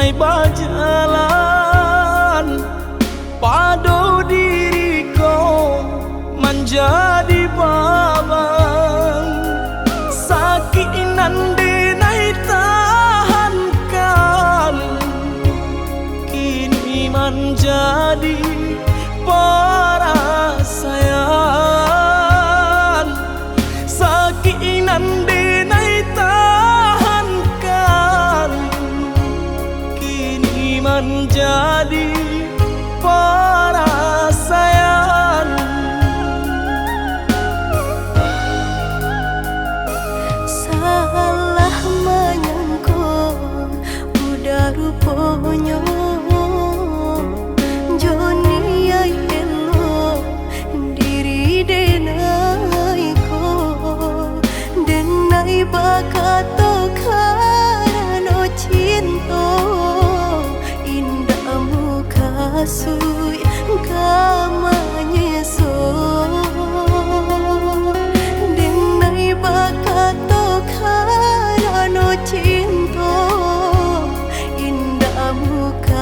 nyai berjalan padu diriku menjadi babang sakit nandi nai tahankan kini menjadi perasaan sakit nandi nai tahankan kini menjadi perasaan. Salah menyangka udah rupanya Joni ay elo diri denai ko denai bakato karano cinta indah muka sui kamanya so denai bakato karano cinta indah muka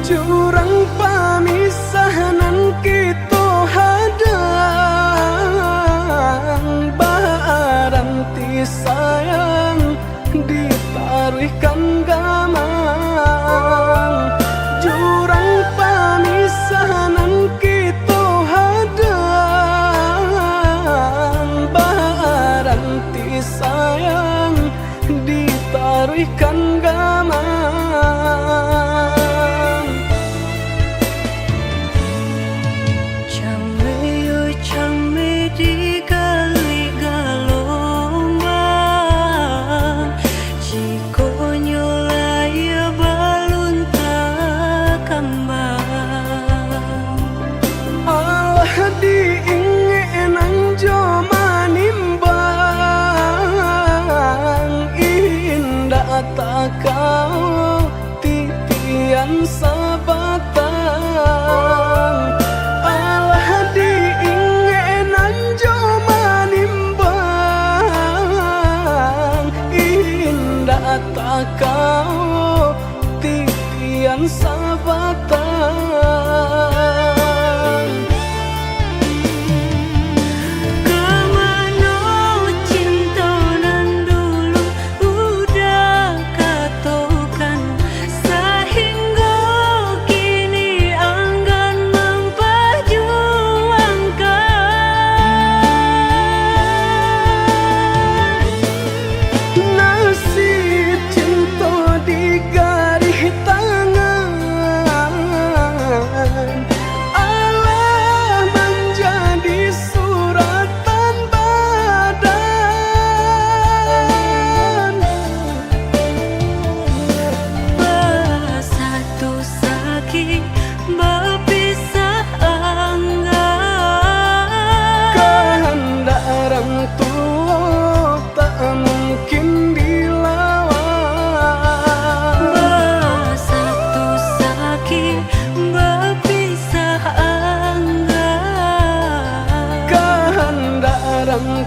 Jurang pamisahan kita hadang, baranti sayang ditaruhkan gamang. Jurang pamisahan kita hadang, baranti sayang ditaruhkan gamang. Kau titian sabatang, alah diingenan joma nimbang. Indah tak kau titian sabatang. Orang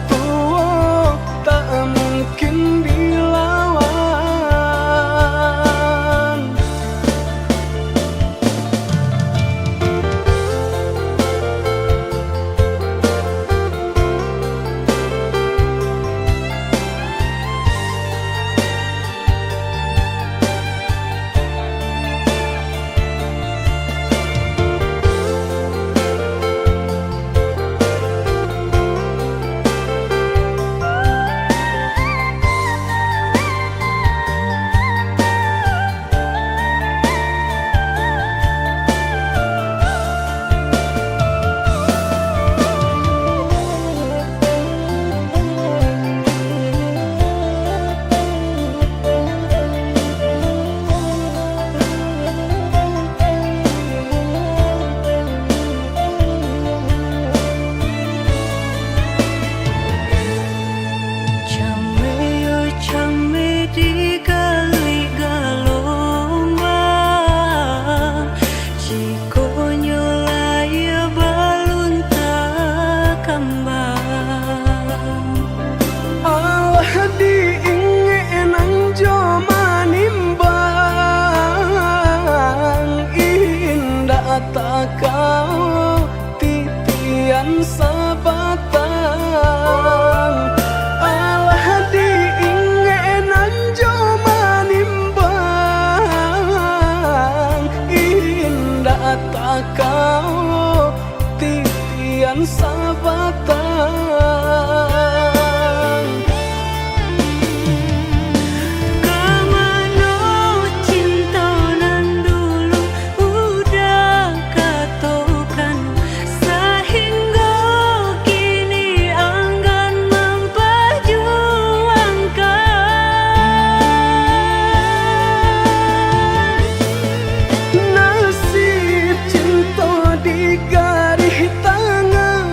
tua tak mungkin dilawan. Tak kau titian sabatang, alah diingenan joma nimbang. Indah tak kau titian sabatang. Garis tangan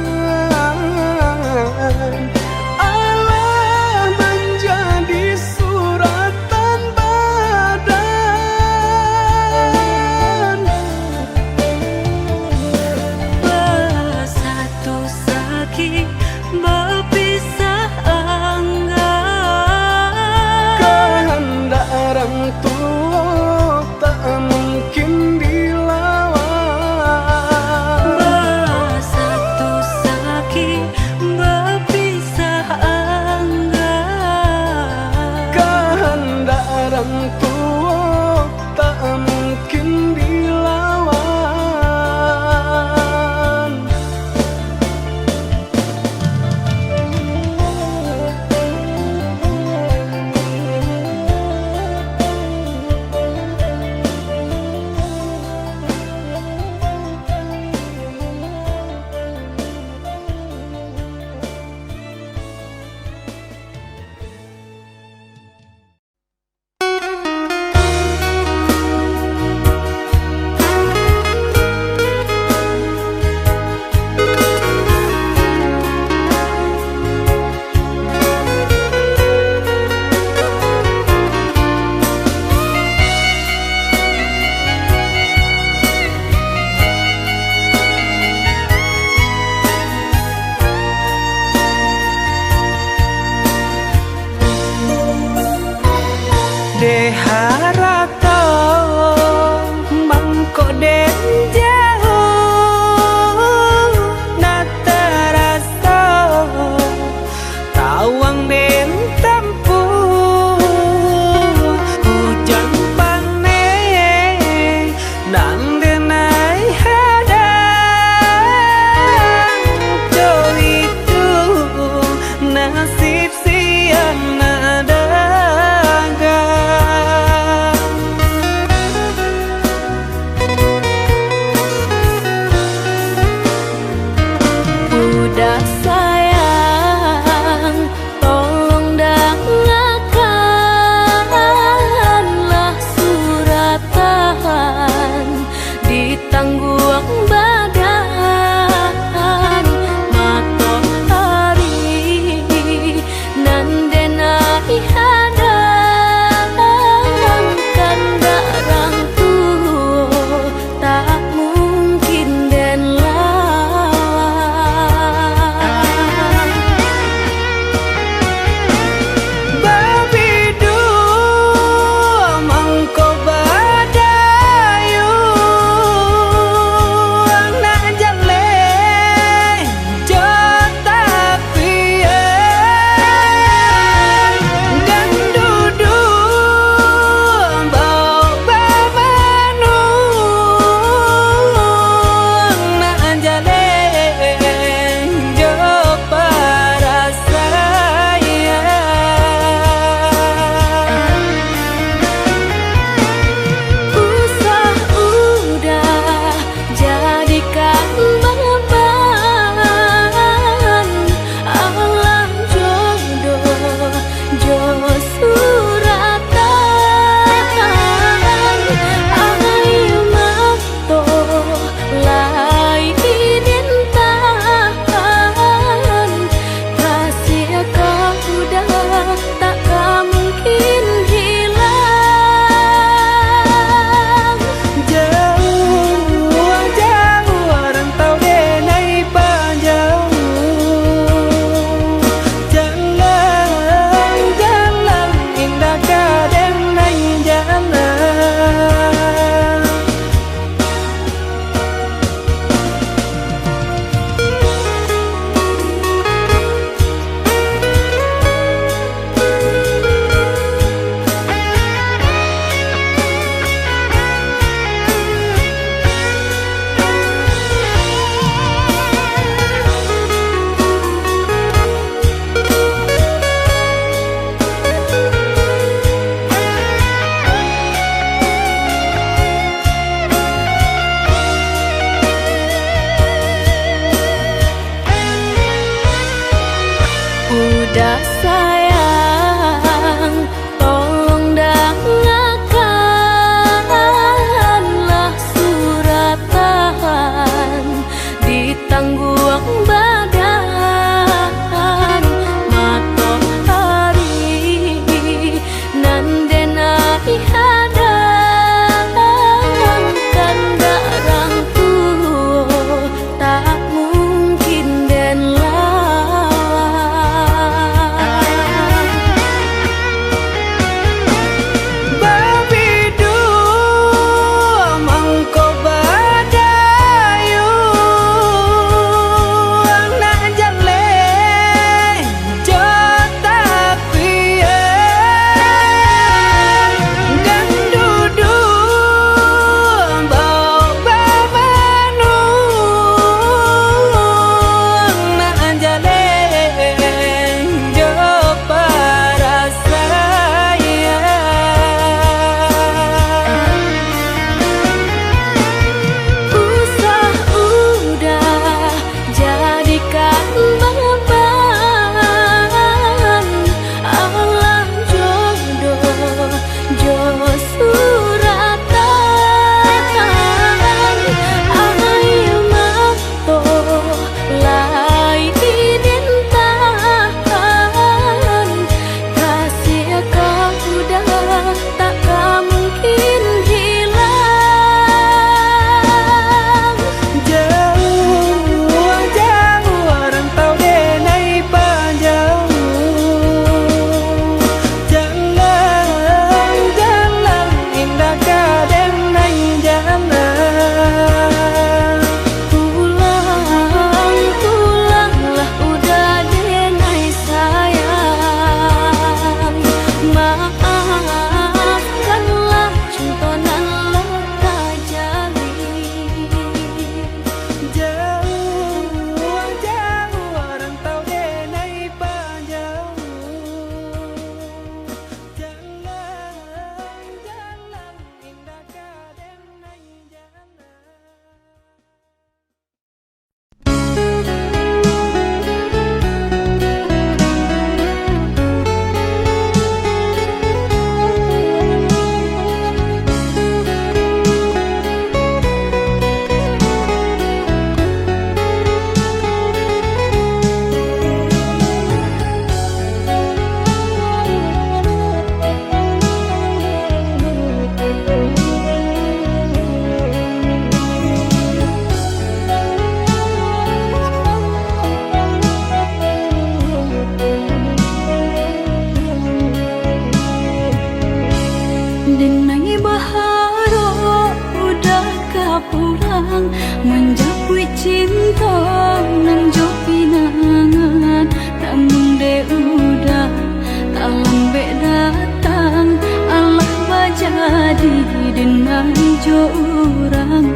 orang,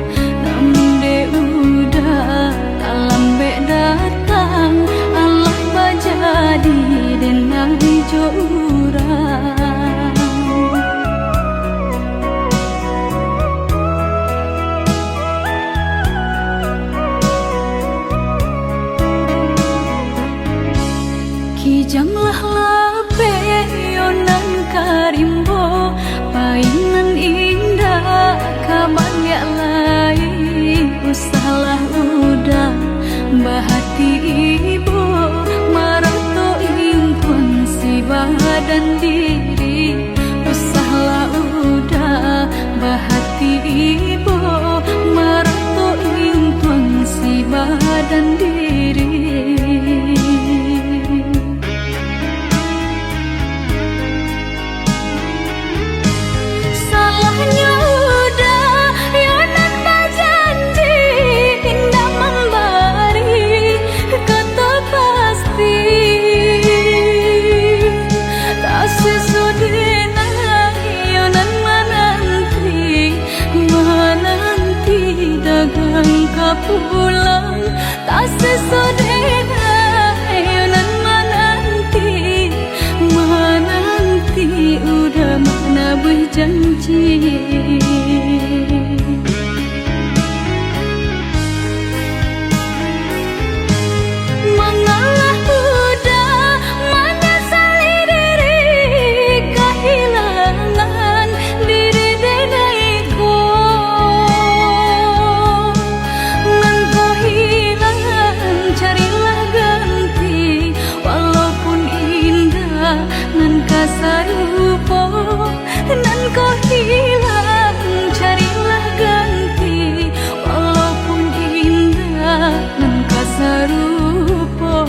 namun de udah tak lambe datang. Allah bajadi denai jo urang. Kijanglah lape yonan karimbo, painan indah kaban ya lai. Usahlah udah bahati ibu, marato impun si badan diri. Usahlah udah bahati ibu, marato impun si badan diri. Pulang tak sesodena yonan menanti udah mana berjanji. Mengalah udah menyesali diri, kehilangan diri denaiku. Carilah ganti, walaupun indah nan kasarupo, nan kau hilang. Carilah ganti, walaupun indah nan kasarupo.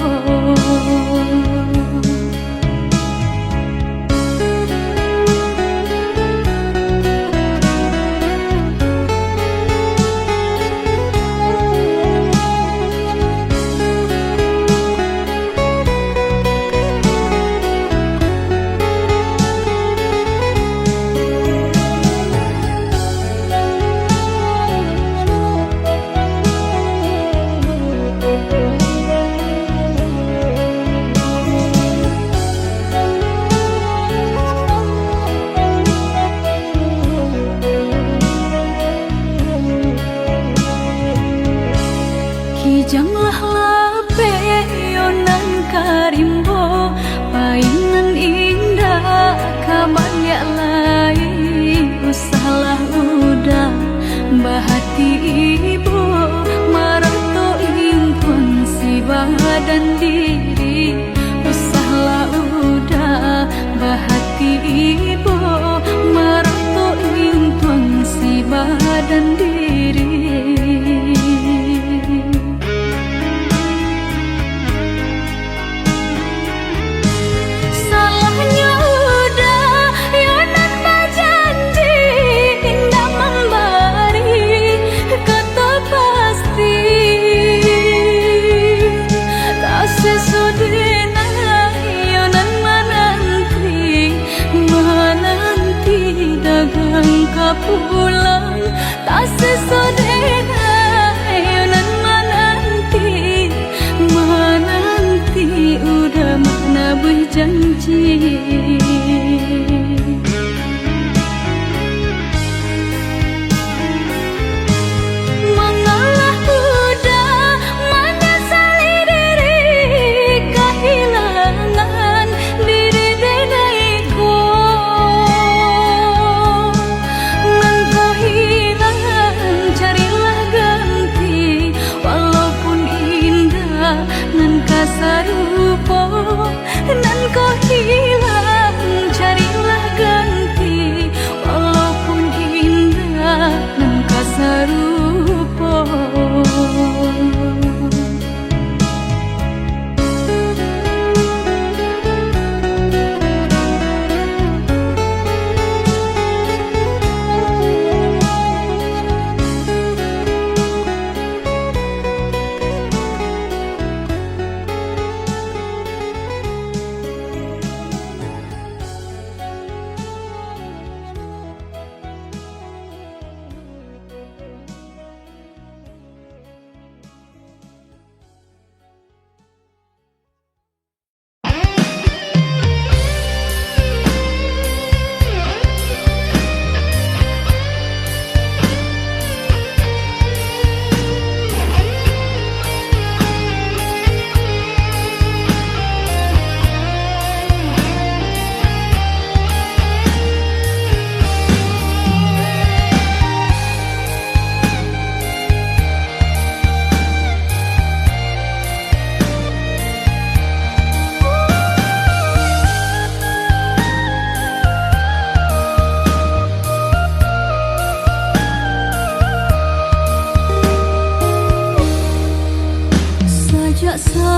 Kijanglah lape yonan karimbo, painan indah kaban ya lai. Usahlah udah bahati ibu, marato impun si badan diri. Usahlah udah bahati ibu, marato impun si badan diri. Sis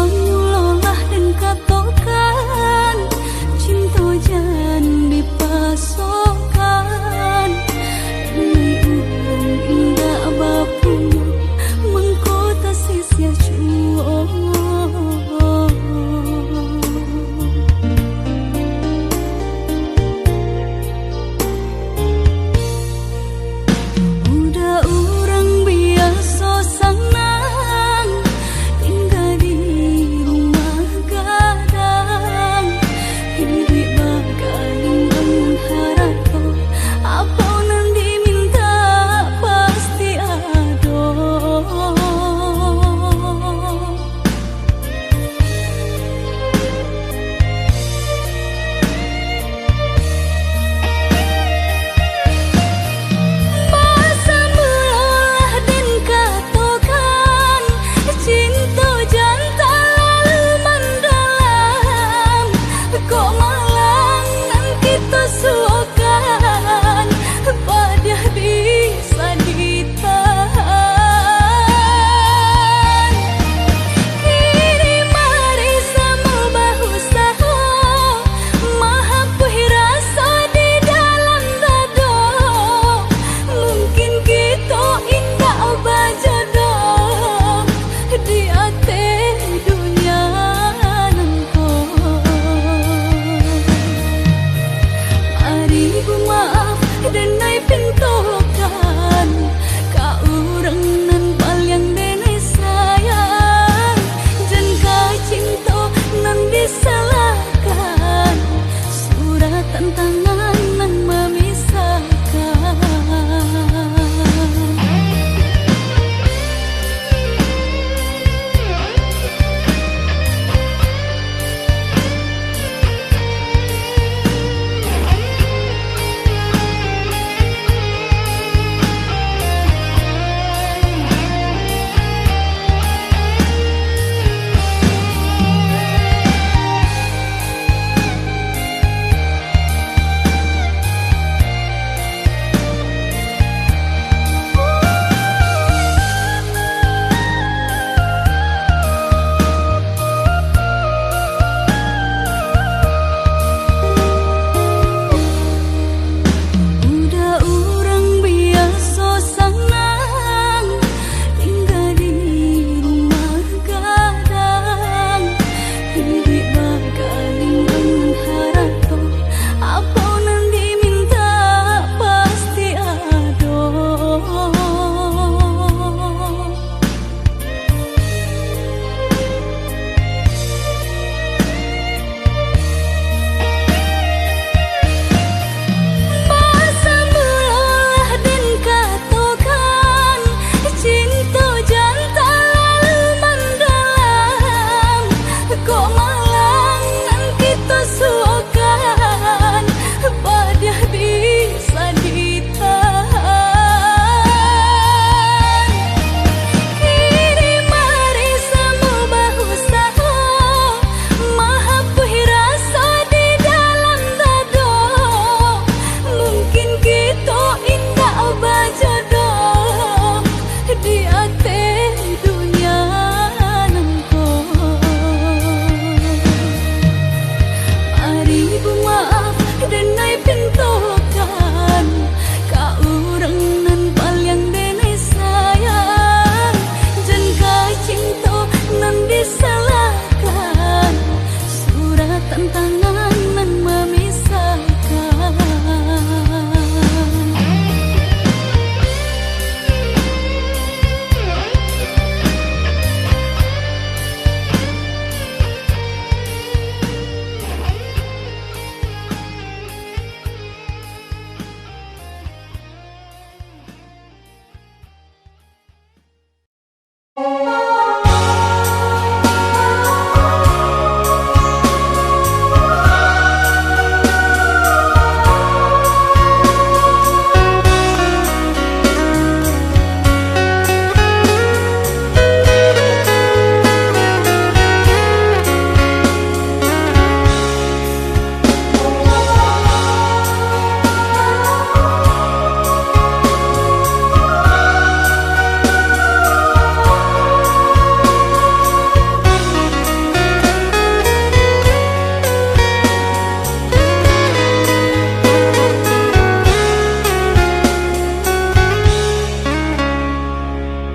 mulolah dan katokan cinta jan dipasokan ini urang indah bapu mengkota sisia cuo udah urang biasa sanang tinggal di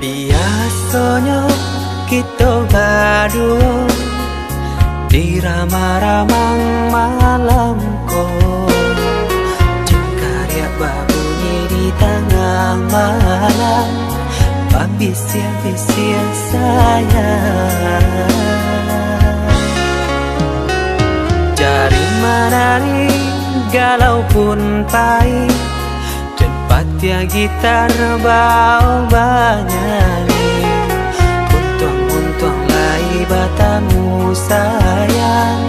Biasanya kita berdua di ramah-ramang malam kau, jengkarya berbunyi di tengah malam, babisia-bisia sayang. Jari menari galau pun pahit, tempat ya gitar bau banyani, untung lai batamu sayang,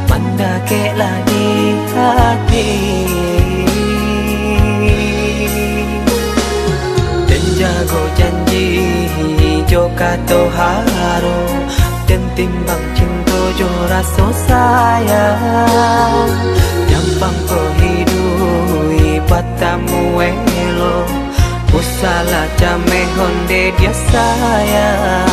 mendakeklah di hati. Dan jago janji joka toharo, dan timbang cinta jo rasa sayang, nyampang ko hidui batamu elo, usala jame honde dia sayang.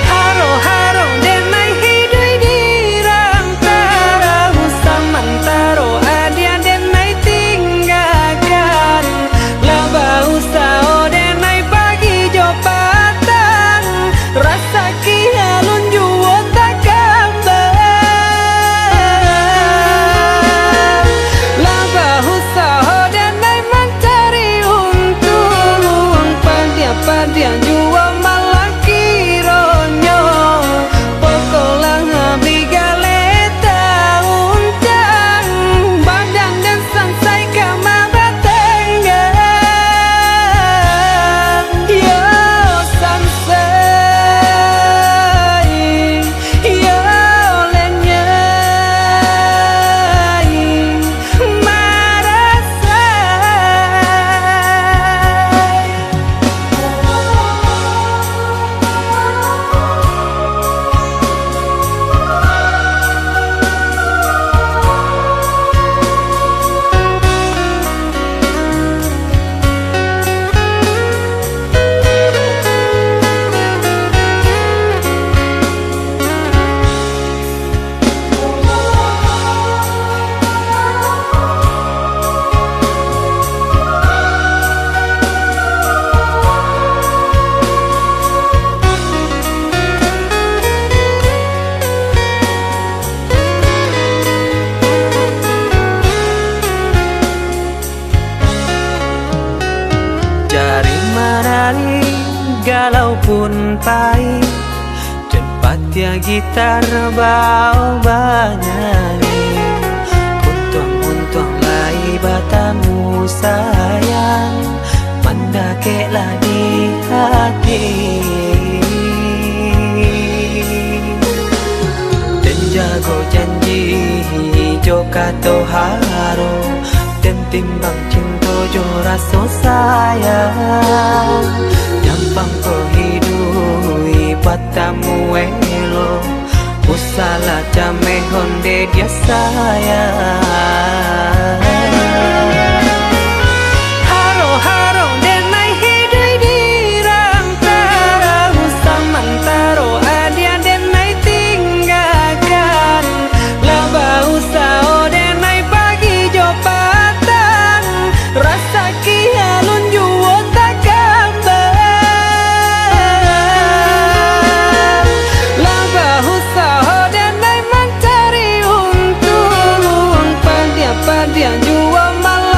Haro-haro denai hidui dirantara, usamantaro adia denai tinggalkan, laba usao denai pagi jopatan, rasa kialun juo tak gambar, laba usao denai mencari untung, padia-padia juo malah kironyo, pokolah bigale uncang, badan dan sansai kamar tengah, yo sansai, yo lenyai, marasai. Jari menari galau pun pahit, tempat ya gitar bau banyani, untung lai batamu sayang, mendakeklah di hati. Dan jago janji joka toharo, dan timbang cinta jo rasa sayang, nyampang ko hidui batamu elo, usala jame honde dia sayang. Haro-haro denai hidui dirantara, usamantaro adia denai tinggalkan, laba usao denai pagi jopatan, rasa kialun juo tak gambar, laba usao denai mencari untung, padia-padia juo malah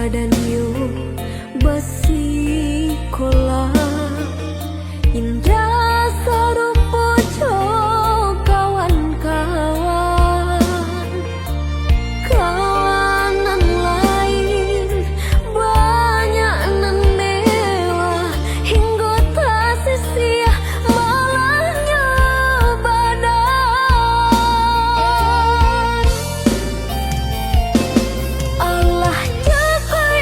badan yo besi kola indah sarupo jo kawan-kawan kawanan lain banyak nan mewah hingga tak sia malahnya badan Allah jagai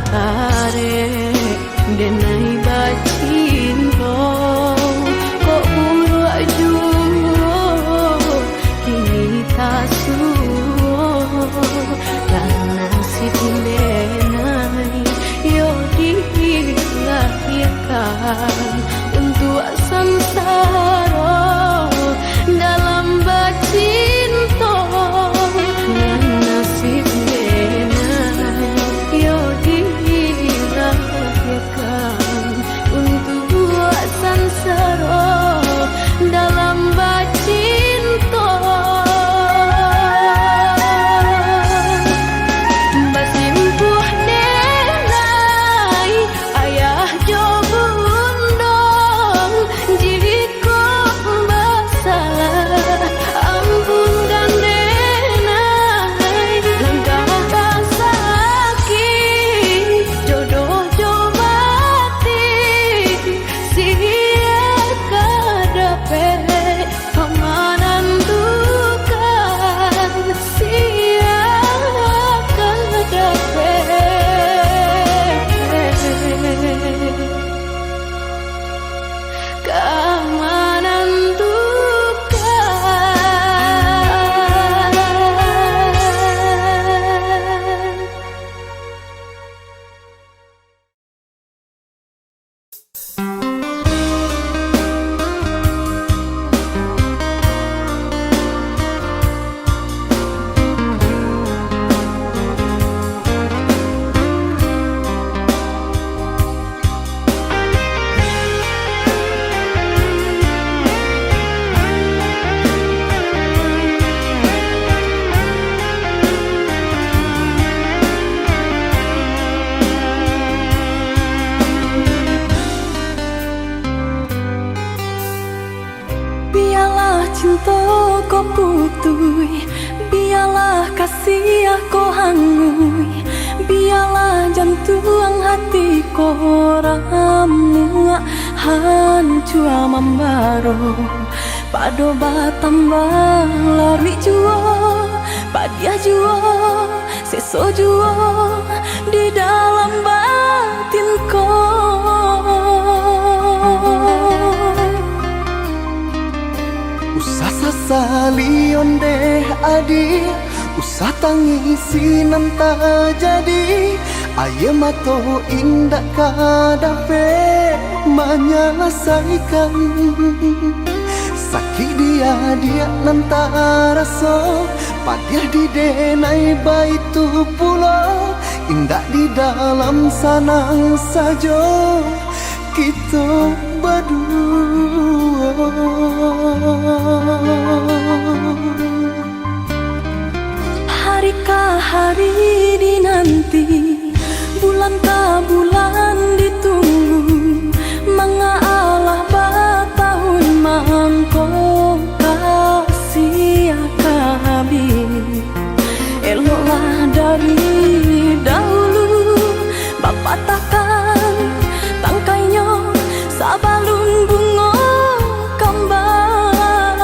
kare denai bacinto kok uruk juo kini tasuo dan nasib denai yo dilahirkan untuk samsara dalam bacinto dan nasib denai yo dilahirkan untuk samsara dalam bacinto basimpuh denai ayah jo bundong jika basalah ampunkan denai langkah sakit jodoh jobati sia kadape pamanan dukan sia kadape keamanan dukan. Biarlah cinta kau putui, biarlah kasih kau hangui, biarlah jantung hati kau ramu hancur membaro. Pado batambah lari jua, padia jua, seso jua di dalam batin kau. Usah sasali onde adi, usah tangisi nanta jadi. Aye mato indak kadape menyelesaikan sakit dia nanta raso. Padiah di denai baitu pulau, indak di dalam sanang sajo kita berdua. Harikah hari dinanti, bulankah bulan ditunggu, mengalah batahun mangko kasih kabir. Eloklah dari dahulu, bapak takkan tangkainya sabalun bunga kembang.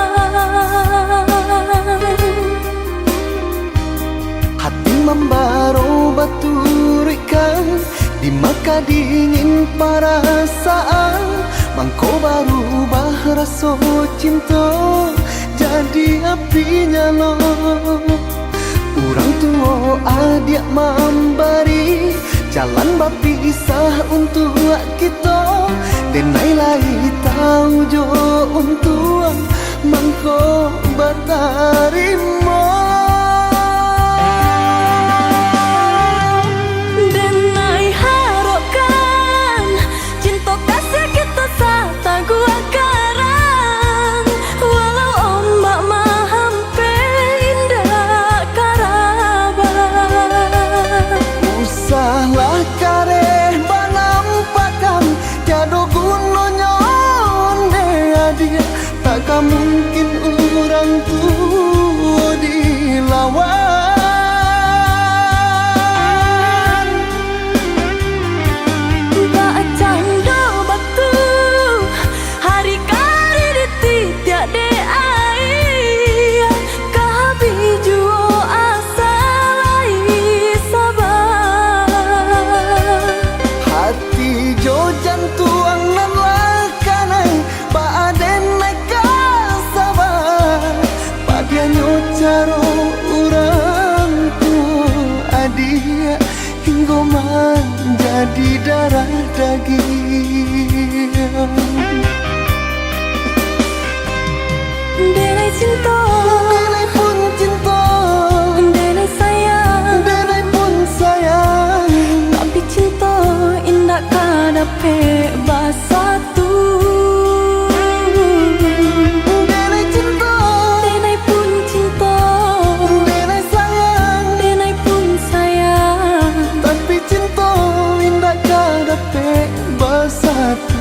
Hati membaro baturikan di maka dingin perasaan. Mangko baru bahraso cinta jadi apinya lo. Urang tua adik memberi jalan berpisah untuk kita. Denai lai tahu jo untuk mangko bertarimo. Denai harapkan cinta kasih kita sata gua karang, walau ombak mahampe indah karabat. Usahlah kareh banampakan tiada gunanya onde adia, takkan mungkin orang tua caro orang tua dia hingga menjadi darah daging. Denai cinta, Denai pun cinta, denai sayang, denai pun sayang. tapi cinta indah kadape basatu. Denai cinta, Denai pun cinta, denai sayang, denai pun sayang, tapi cinta indah kadape bersatu.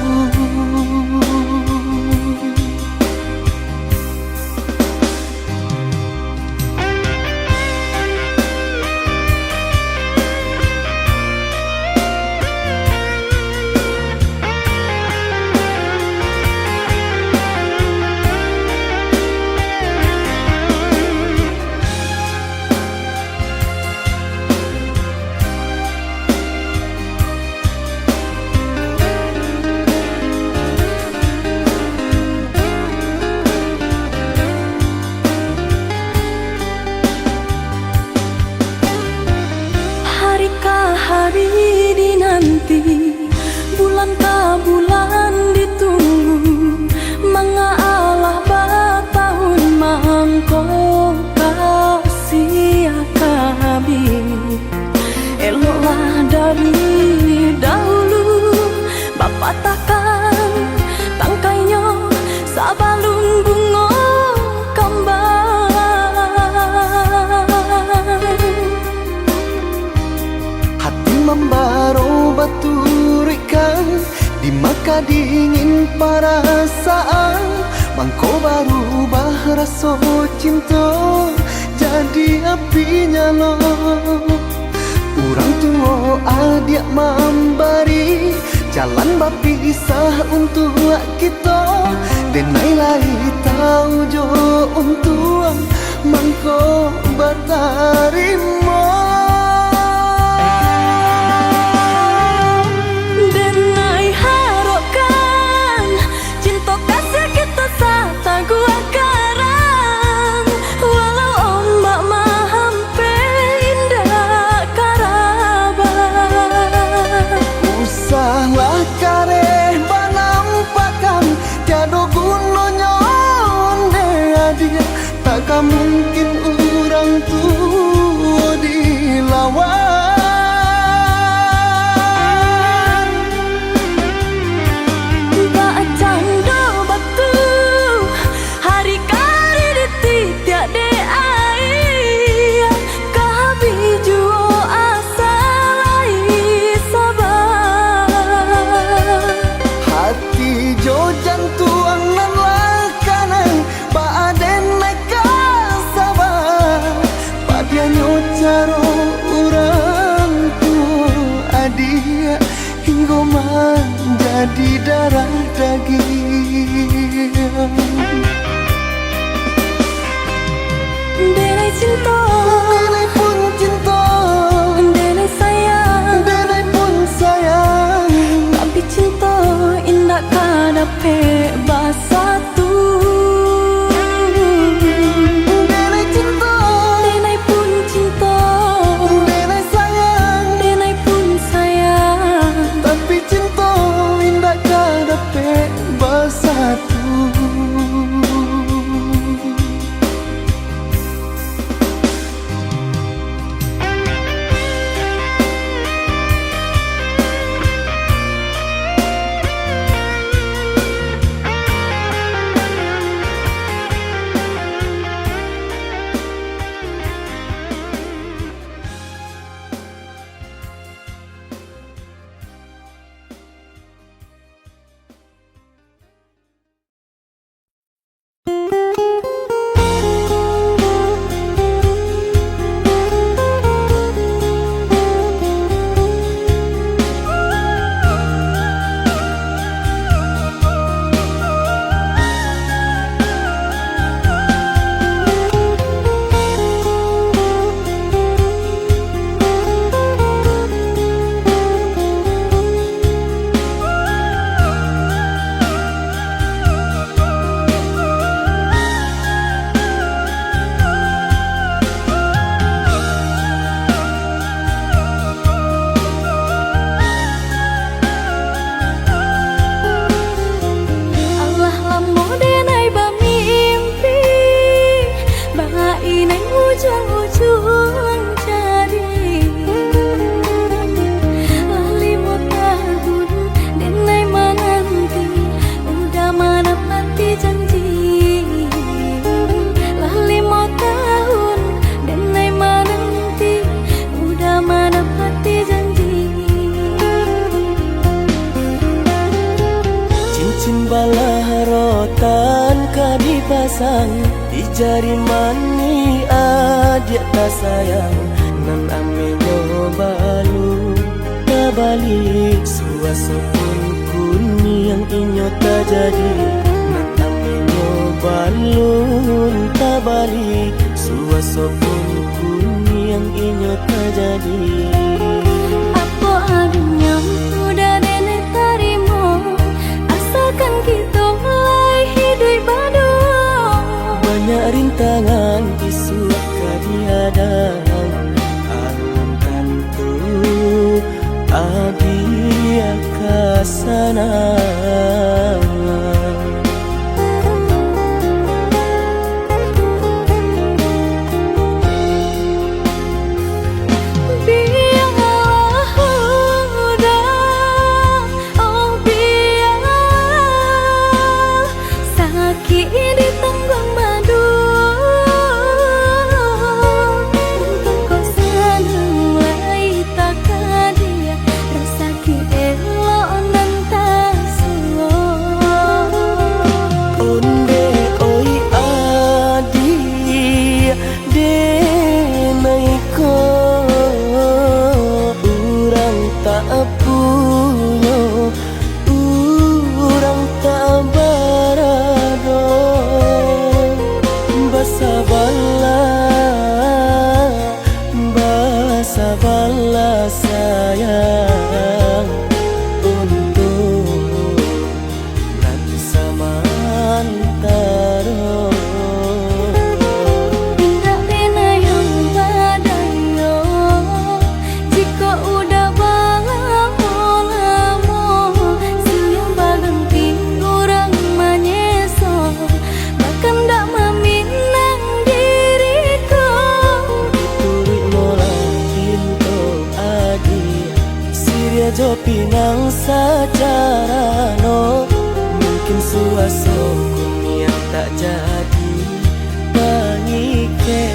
Hari dinanti, bulan ke bulan ditunggu, mengalah batahun mangko kasih kabin. Eloklah dari dahulu, Bapak takkan tangkainya sabalun bunga kembang. Hati membaro baturikan di maka dingin perasaan. Mangko baru rasa cinta jadi api nyala. Orang tua adik memberi jalan berpisah untuk kita. Denai lai tahu jo untuk mangko bertarima. Denai harapkan cinta kasih kita sata gua karang, walau ombak mahampe indah karabat. Usahlah kareh banampakan tiada gunanya onde dia. Takkan mungkin orang tua dilawan. Bacanda batu hari kari dititik de air, kabiju asalai sabar. Hati jo jantuan nan lakanan baaden neka sabar. Padianyo caro orang tua dia hingga menjadi darah daging. Denai cinta, Denai pun cinta, denai sayang, denai pun sayang, tapi cinta indah kadape basatu. denai cinta, Denai pun cinta, denai sayang, denai pun sayang, tapi cinta indah kadape bersatu. ujung-ujung jadi lali mau tahun denai menanti udah menepati janji lali mau tahun denai menanti udah menepati janji cincin balah rotan ka dipasang di jari mani adik tak sayang nan amenyo balu tak balik suasopun kuni yang inyo tak jadi nan amenyo balu tak balik suasopun kuni yang inyo tak jadi. apa adanya udah nenek tarimo asalkan kita mulai hidup berdua Banyak rintangan isu kadiadang alam tentu adia kasana Sabarlah sayang untuk nanti samantara Indah pena yang badayo jika udah lamo siang baganti orang menyeso bahkan tak meminang diriku Turi mola pinto adi Siria jo pinang secara no mungkin suaso kuni yang tak jadi pangike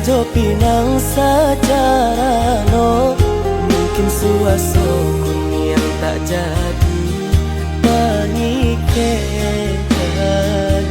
jo pinang secara no. Mungkin suaso kun yang tak jadi pangike lagi.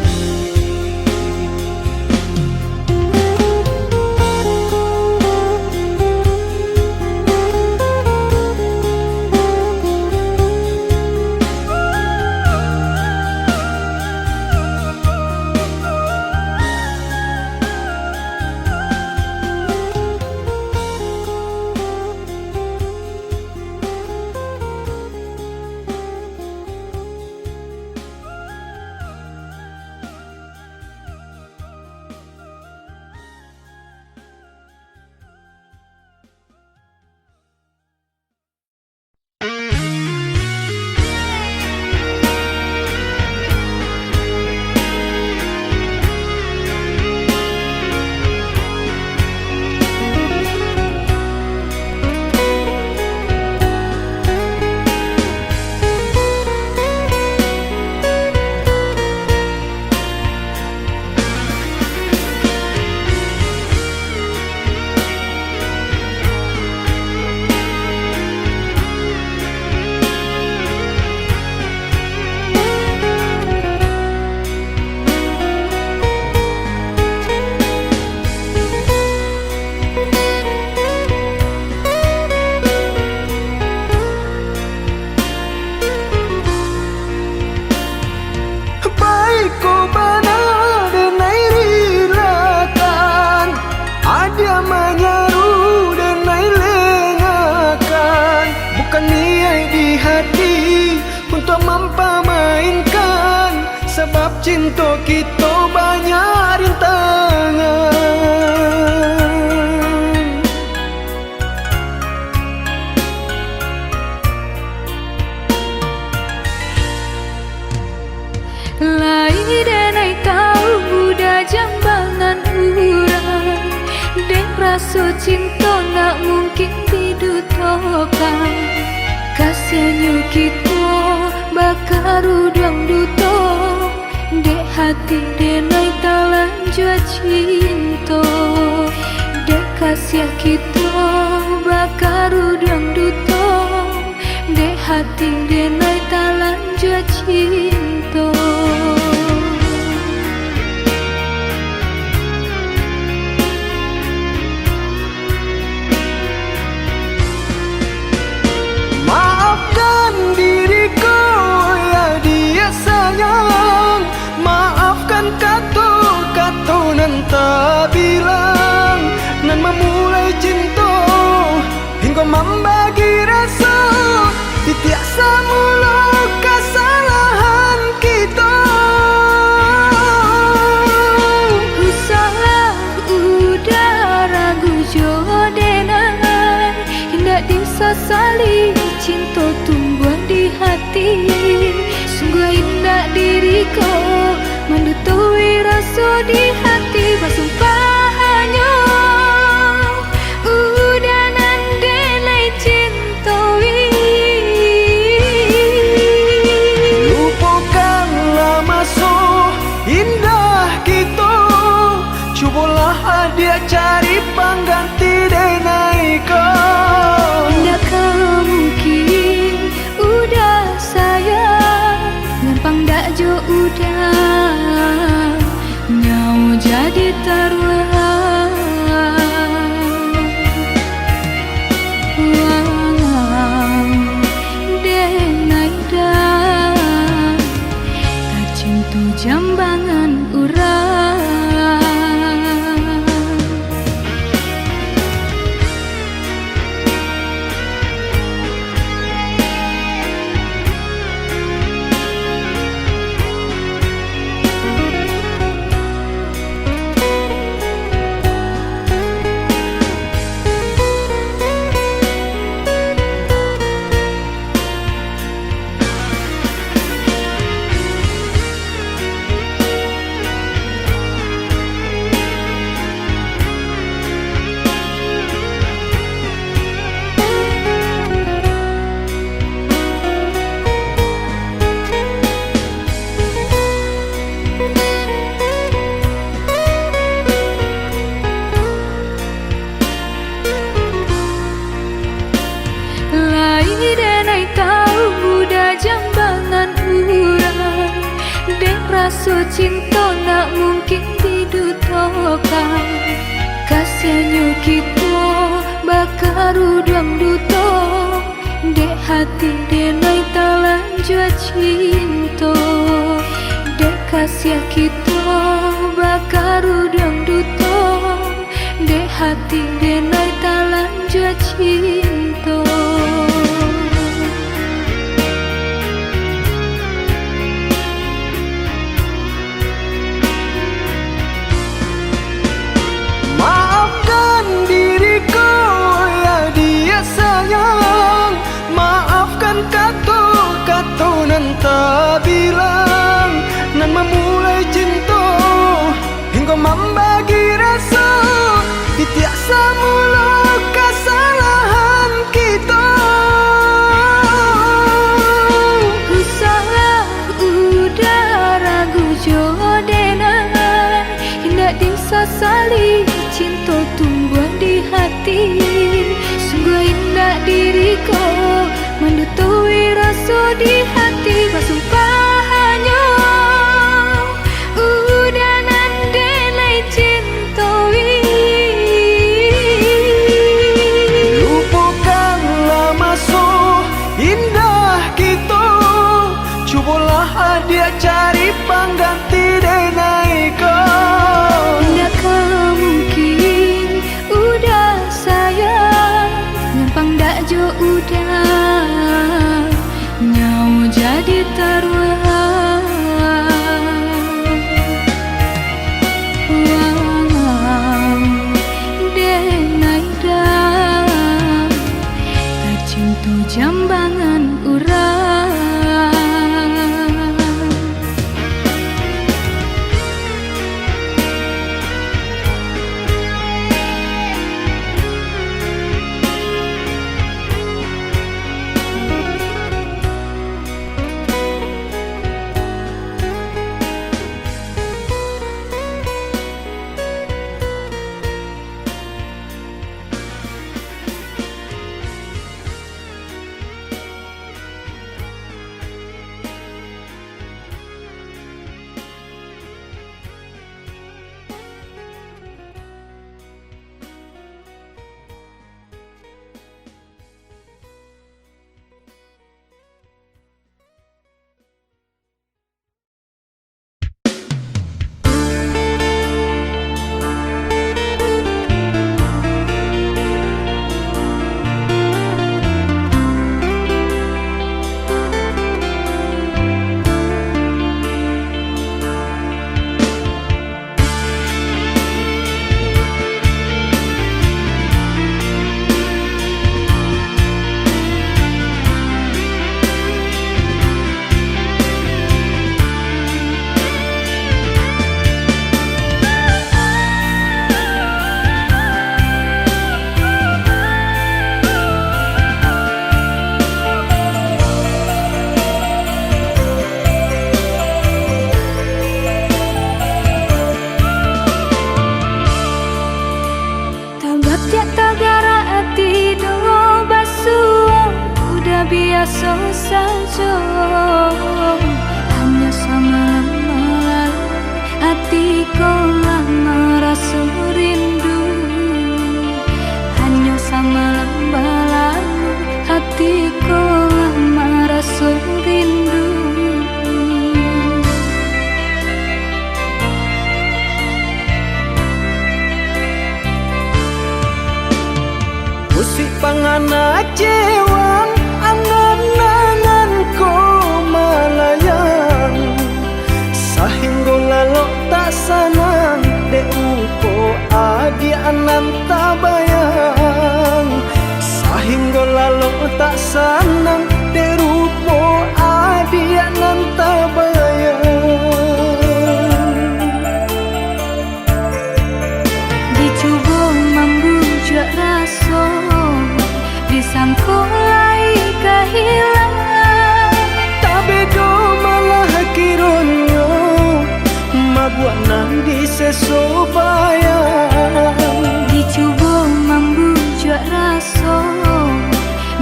Sebab cinta kita banyak rintangan. Lai denai tahu udah jambangan urang. Dek rasa cinta nak mungkin didutokan. Kasihannya kita bakar udang duto. Dek hati denai talan jua cinta. Dek kasih kita bakar udang duto. Dek hati denai talan jua cinta. Maafkan diriku ya dia sayang. Maafkan kata-kata nan tak bilang. Nan memulai cinta hingga membagi rasa. Tiap semula kesalahan kita. Usaha udara gujodenai. Hendak disesali cinta tumbuh di hati. Sungguh indah diriku mendutui rasa di hati. Bersumpahannya udah nandenai cintawi. Lupakanlah masa indah kita. Cubalah dia cari pengganti denai kau. Tidakkah mungkin udah sayang ngempang dak jo udah nyau jadi taruhan. Denai dah kacintu jambangan urang. rasa cinta nak mungkin didutokan. Kasihannya kita bakar udang duto, dek hati denai talan jua cinta. Dek kasihan kita bakar udang duto, dek hati denai talan jua cinta. Maafkan diriku ya dia sayang, maafkan kata-kata nan tak bilang, nan memulai cinta hingga membagi rasa tiap semula kesalahan kita. Ku salah udah ragu jodoh hendak disasali, cinta tumbuh di hati. Sungguh indah diriku mendutui rasa di hati. Bersumpahannya udah nandenai cintai. Lupakanlah masa indah kita, cubalah dia cari pengganti denai kau. Tidakkah mungkin udah sayang, gampang dak jo udah nyau jadi taruhan. Wow, denai dah tercinta jambangan urang. Biasa saja, hanya sama malam hatiku lama rasa rindu. Hanya sama malam hatiku lama rasa rindu. Musik pangana cewang angan-angan ko malayan, sahingga lalu tak sanang dek upo adi anan tabayang. Sahingga lalu tak sanang dek upo adi anan tabayang. Dicoba membujuk rasa, disangkulai kehilangan. Tapi do malah kironyo mabuat nang disesobayang. Dicoba membujuk rasa,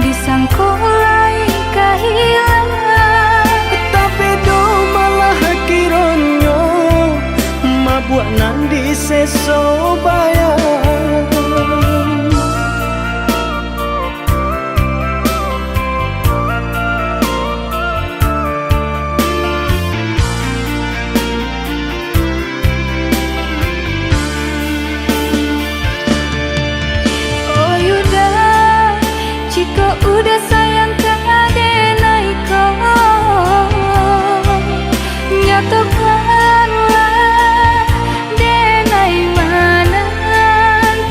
disangkulai kehilangan. Tapi do malah kironyo sesobaya. Oh Yuda, jika udah sayang ke adenai kau, nyatakanlah denai menantikan.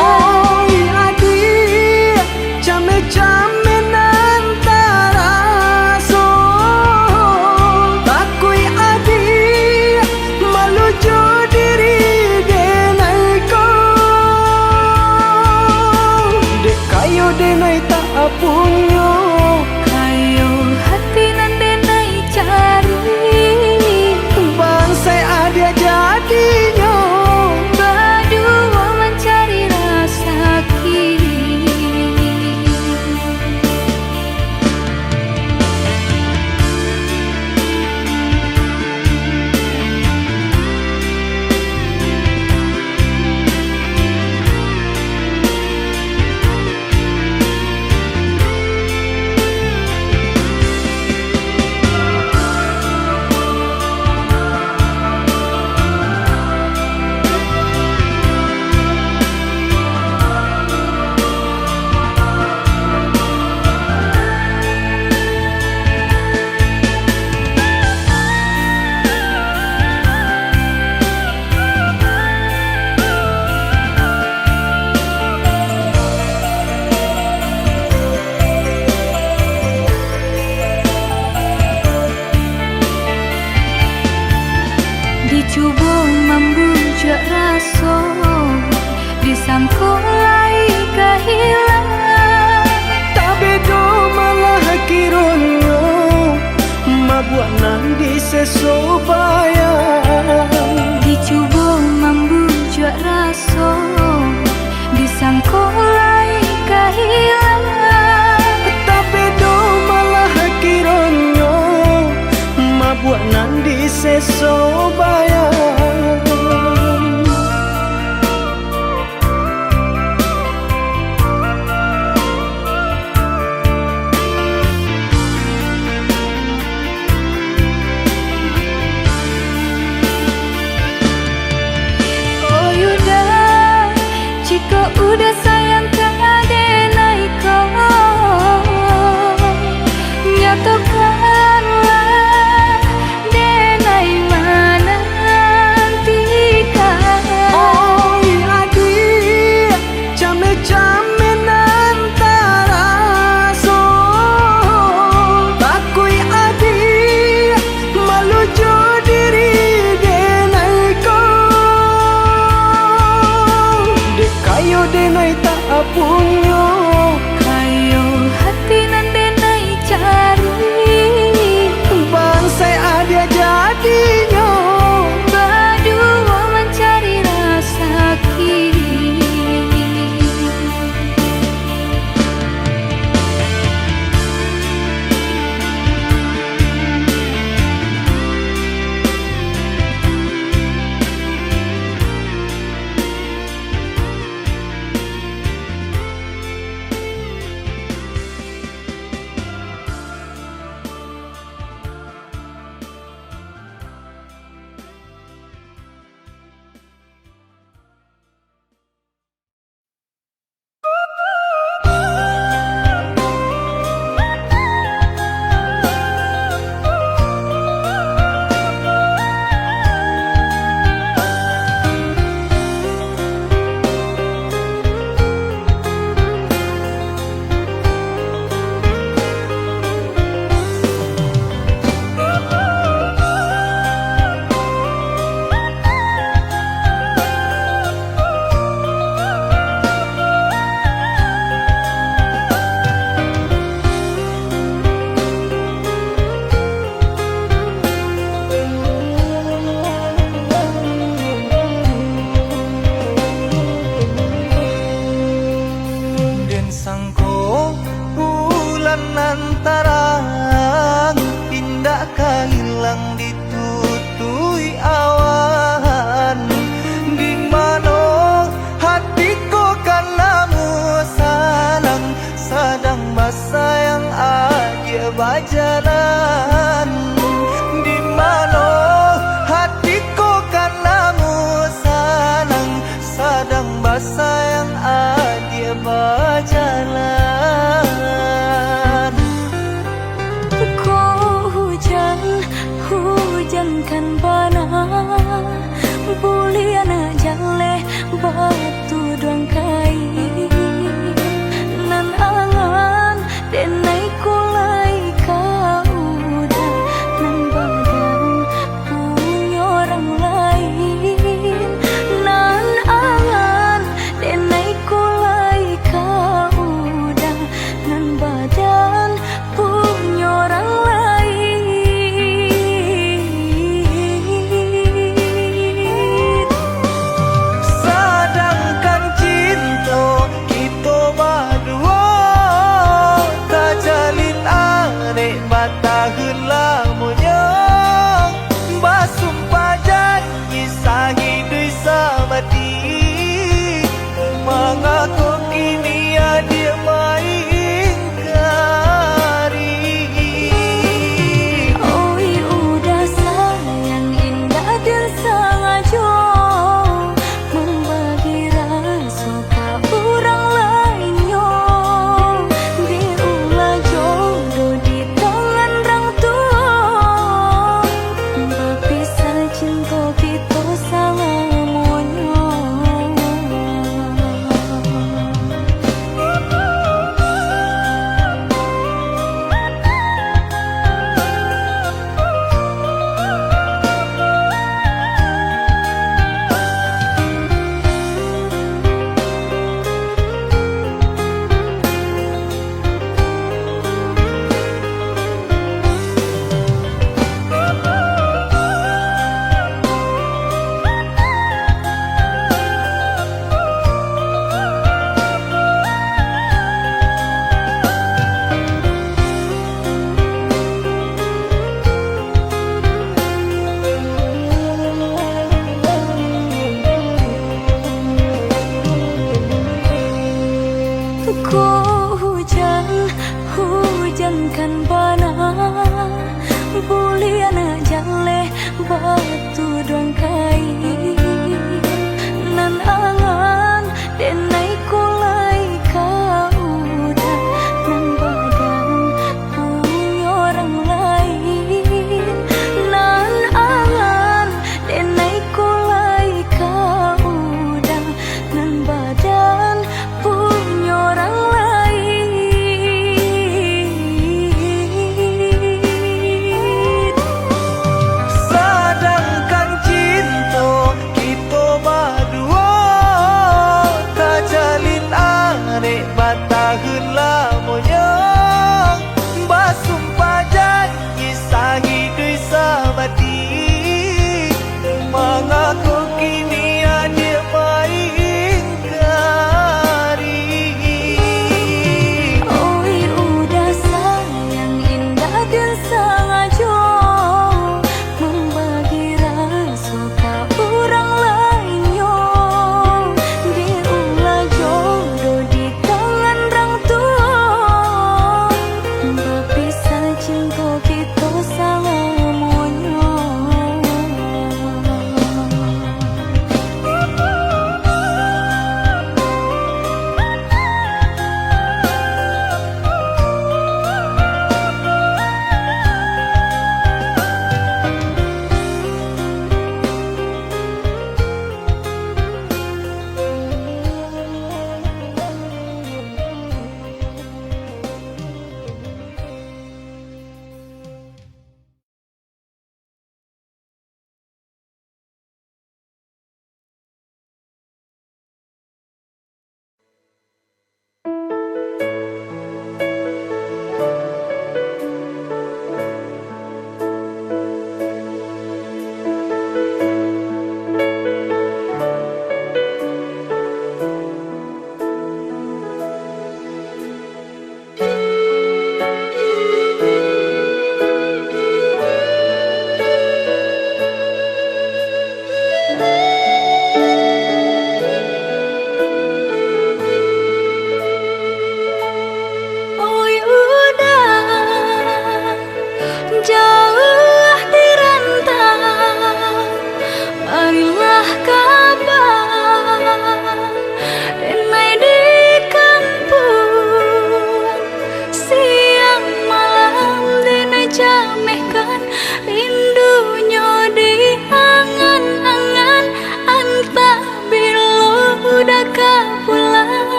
Oi adik, came-came nantara so, takui adik malujo diri denai ko. Dek kayo denai tak apunyo, Kayo hati nan denai cari, bangsai adia jadinya. berdua mencari rasa kini. Dicoba membujuk rasa, disangkulai kehilangan. Tapi do malah kironyo, mabuat nandi sesobaya. Dicoba membujuk rasa, disangkulai kehilangan. Tapi do malah kironyo, mabuat nandi sesobaya. Oh Yuda, jika udah sayang ke adenai kau, nyatakanlah denai menantikan. Oi adik, came-came nantara so, takui adik malujo diri denai ko. Dek kayo denai tak apunyo, Kayo hati nan denai cari, bangsai adia jadinya. berdua mencari rasa kini. kan bana buliana jale batu doang kai nan angan denai kulai kau udah nan badan punya orang lain nan angan denai kulai kau udah nan badan punya orang lain. Sedangkan cinta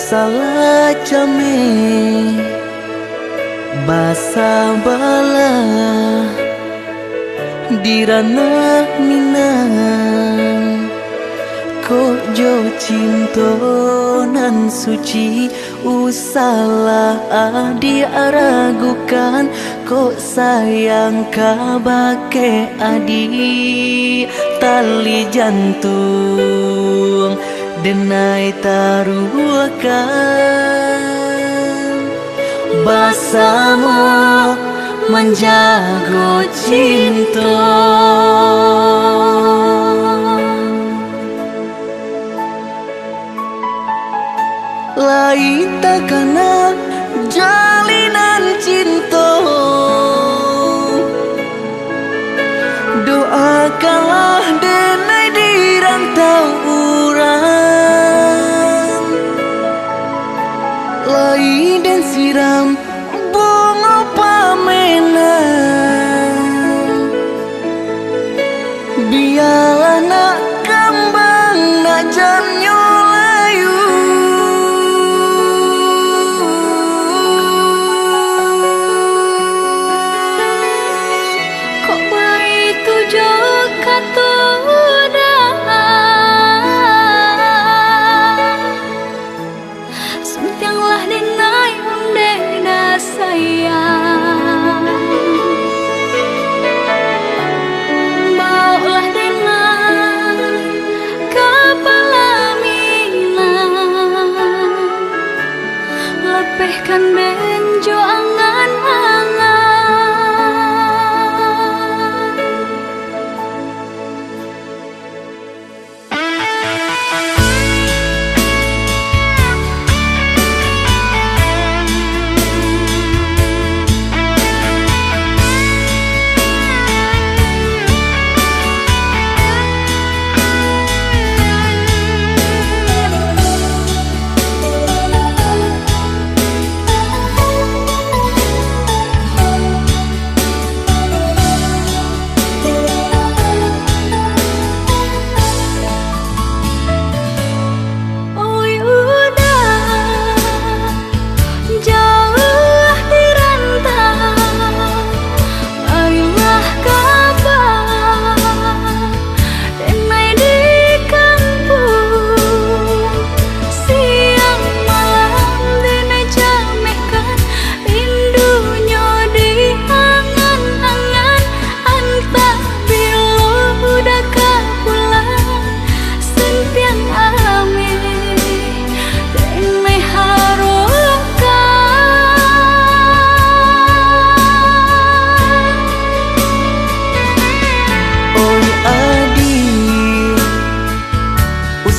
Salah jame basa bala dirana minang kok jo cinta nan suci usalah diragukan kok sayang kabake adi tali jantung denai taruhkan basamu menjago cinta. Lain takana jalinan cinta, doakanlah denai di rantau urang, lain dan siram bunga pamenang, biarlah nak kembang nak jamnya layu. Kok baik tujuh kata sentianglah denai undena sayang, baulah denai kepala minang, lepehkan benjo angan-angan.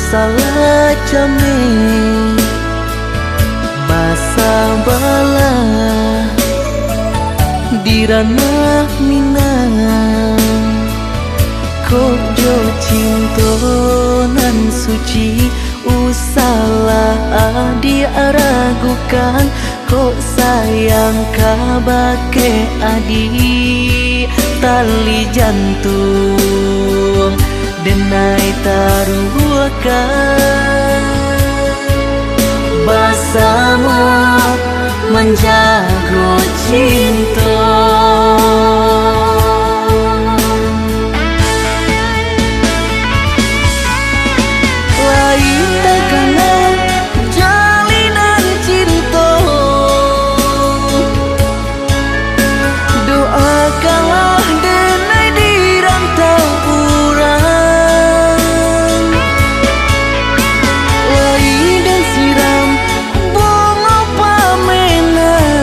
Salah jame basa bala dirana minang kok jo cinta nan suci usalah diragukan kok sayang kabake adi tali jantung denai taruhkan basamu menjago cinta. Lain takana jalinan cinta, doakanlah denai di rantau urang, lain dan siram bunga pamenang,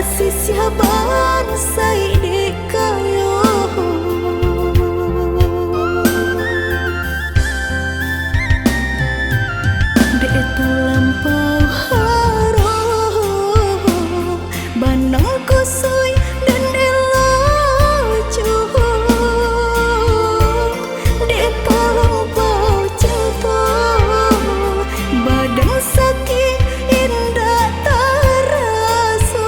tak sisiaban sai dekayo dek tu lampau haro banang kusui dan elacu dek lampau cinta badan sakit indah terasa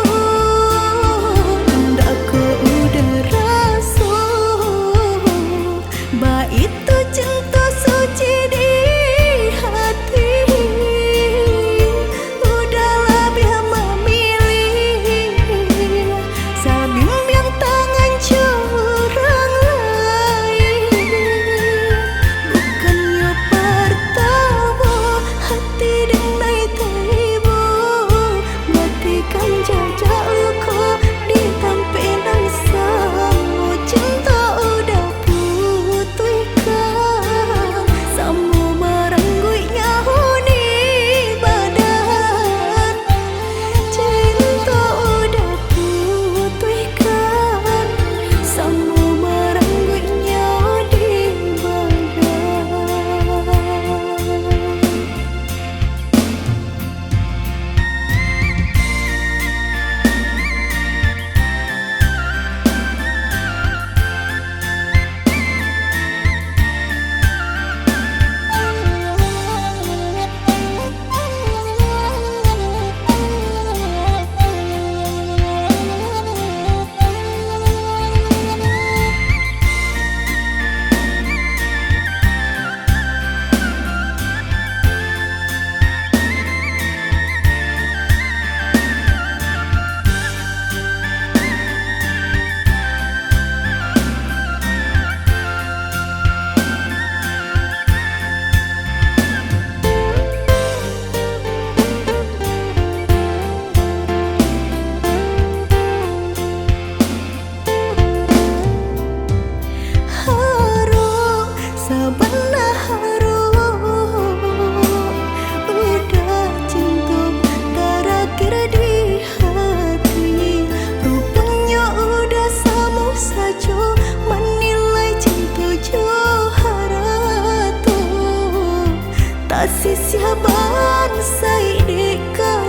ndak ku udah rasa ba itu cinta suci di hati udah lebih memilih sabim yang tangan curang lain bukannya pertama hati denai tiba matikan jajak luka di tampilan sama cinta udah putihkan sama merengguinya huni badan cinta udah putihkan sama merengguinya di haru sebelah haru udah cinta terakhir di hati rupanya udah sama saja menilai cinta Johara tu tak sisiaban sai deka